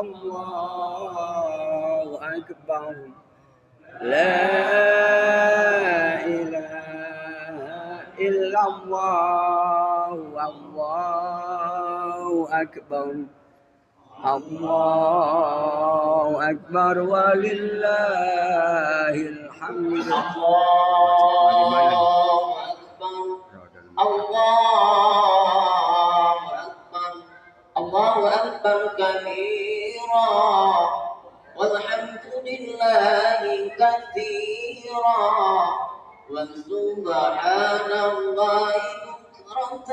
الله أكبر لا إله إلا الله الله أكبر الله أكبر ولله الحمد الله أكبر كبيرا والحمد لله كثيرا وسبحان الله بكرة